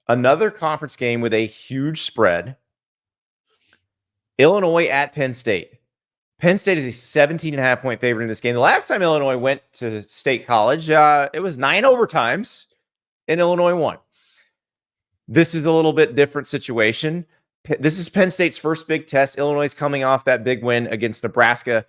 Another conference game with a huge spread. Illinois at Penn State. Penn State is a 17.5-point favorite in this game. The last time Illinois went to State College, it was 9 overtimes, and Illinois won. This is a little bit different situation. This is Penn State's first big test. Illinois is coming off that big win against Nebraska.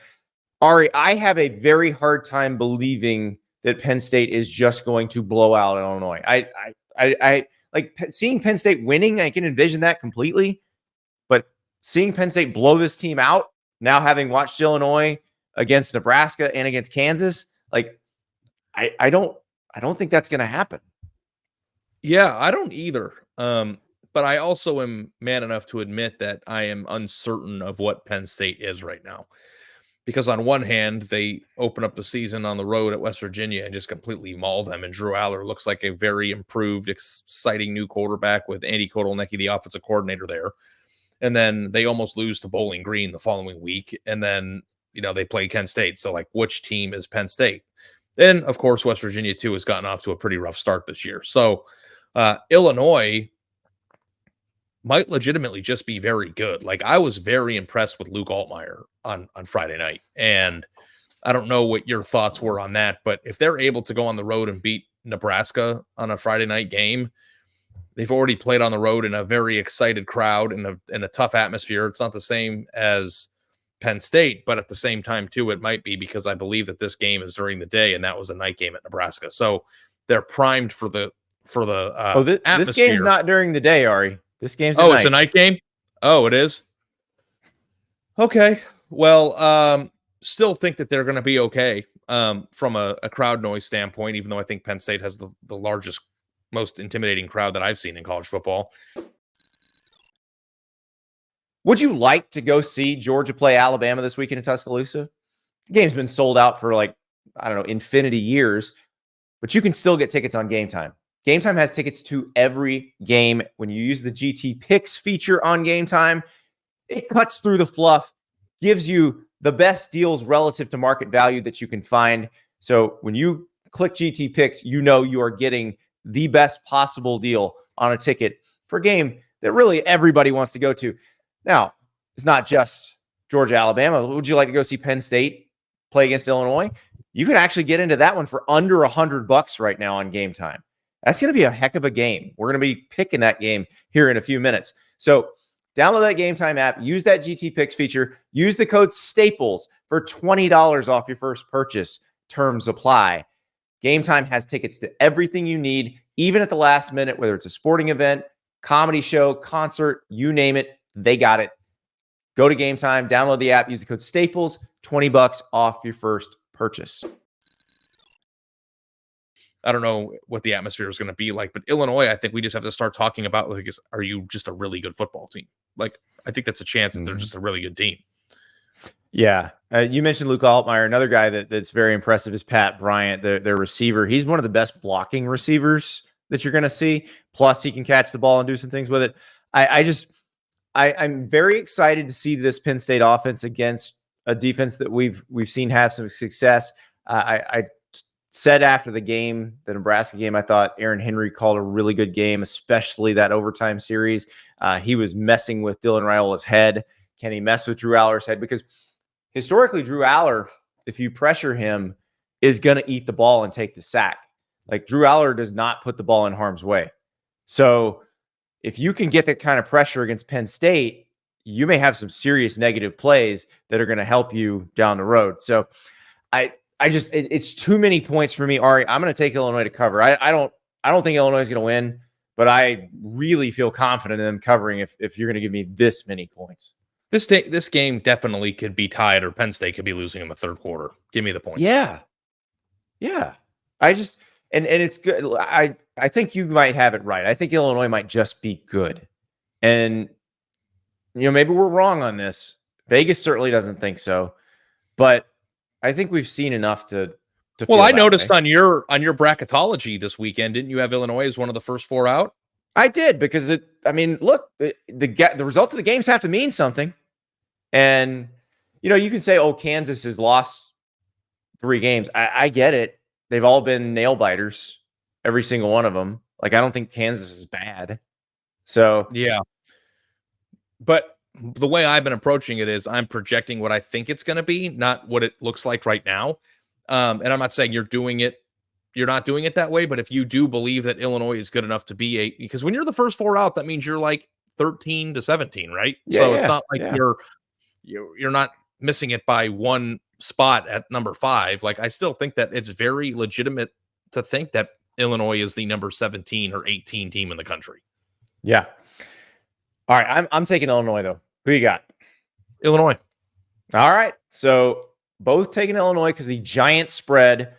Ari, I have a very hard time believing that Penn State is just going to blow out Illinois. I like seeing Penn State winning. I can envision that completely, but seeing Penn State blow this team out, now having watched Illinois against Nebraska and against Kansas, like I don't think that's going to happen. Yeah, I don't either. But I also am man enough to admit that I am uncertain of what Penn State is right now. Because on one hand, they open up the season on the road at West Virginia and just completely maul them. And Drew Allar looks like a very improved, exciting new quarterback with Andy Kotelnicki, the offensive coordinator there. And then they almost lose to Bowling Green the following week. And then, they play Kent State. So, which team is Penn State? And, of course, West Virginia, too, has gotten off to a pretty rough start this year. So, Illinois might legitimately just be very good. I was very impressed with Luke Altmyer on Friday night. And I don't know what your thoughts were on that, but if they're able to go on the road and beat Nebraska on a Friday night game, they've already played on the road in a very excited crowd in a tough atmosphere. It's not the same as Penn State, but at the same time, too, it might be because I believe that this game is during the day and that was a night game at Nebraska. So they're primed for the atmosphere. This game's not during the day, Ari. This game's at night. It's a night game? Oh, it is? Okay. Well, still think that they're going to be okay from a crowd noise standpoint, even though I think Penn State has the largest, most intimidating crowd that I've seen in college football. Would you like to go see Georgia play Alabama this weekend in Tuscaloosa? The game's been sold out for infinity years, but you can still get tickets on Game Time. Game Time has tickets to every game. When you use the GT Picks feature on Game Time, it cuts through the fluff, gives you the best deals relative to market value that you can find. So when you click GT Picks, you are getting the best possible deal on a ticket for a game that really everybody wants to go to. Now, it's not just Georgia, Alabama. Would you like to go see Penn State play against Illinois? You can actually get into that one for under $100 right now on Game Time. That's going to be a heck of a game. We're going to be picking that game here in a few minutes. So download that Game Time app, use that GT Picks feature, use the code STAPLES for $20 off your first purchase. Terms apply. Game Time has tickets to everything you need, even at the last minute, whether it's a sporting event, comedy show, concert, you name it, they got it. Go to Game Time, download the app, use the code STAPLES, $20 off your first purchase. I don't know what the atmosphere is going to be like, but Illinois, I think we just have to start talking about, are you just a really good football team? I think that's a chance that they're just a really good team. Yeah. You mentioned Luke Altmyer. Another guy that's very impressive is Pat Bryant, their receiver. He's one of the best blocking receivers that you're going to see. Plus, he can catch the ball and do some things with it. I'm very excited to see this Penn State offense against a defense that we've seen have some success. I said after the game, the Nebraska game, I thought Aaron Henry called a really good game, especially that overtime series. He was messing with Dylan Raiola's head. Can he mess with Drew Allar's head? Because historically, Drew Allar, if you pressure him, is going to eat the ball and take the sack. Drew Allar does not put the ball in harm's way. So if you can get that kind of pressure against Penn State, you may have some serious negative plays that are going to help you down the road. So it's too many points for me, Ari. I'm going to take Illinois to cover. I don't think Illinois is going to win, but I really feel confident in them covering if you're going to give me this many points. This game definitely could be tied, or Penn State could be losing in the third quarter. Give me the points. Yeah. And it's good. I think you might have it right. I think Illinois might just be good. And maybe we're wrong on this. Vegas certainly doesn't think so. But I think we've seen enough to well, I noticed on your bracketology this weekend, didn't you have Illinois as one of the first four out? I did, because look, the results of the games have to mean something. And you can say, Kansas has lost 3 games. I get it. They've all been nail biters, every single one of them. Like, I don't think Kansas is bad. So Yeah. But the way I've been approaching it is I'm projecting what I think it's going to be, not what it looks like right now. And I'm not saying you're not doing it that way, but if you do believe that Illinois is good enough to be because when you're the first 4 out, that means you're like 13-17, right? So it's not like you're not missing it by one spot at number 5. Like, I still think that it's very legitimate to think that Illinois is the number 17 or 18 team in the country. Yeah. All right. I'm taking Illinois, though. Who you got? Illinois. All right. So both taking Illinois because the giant spread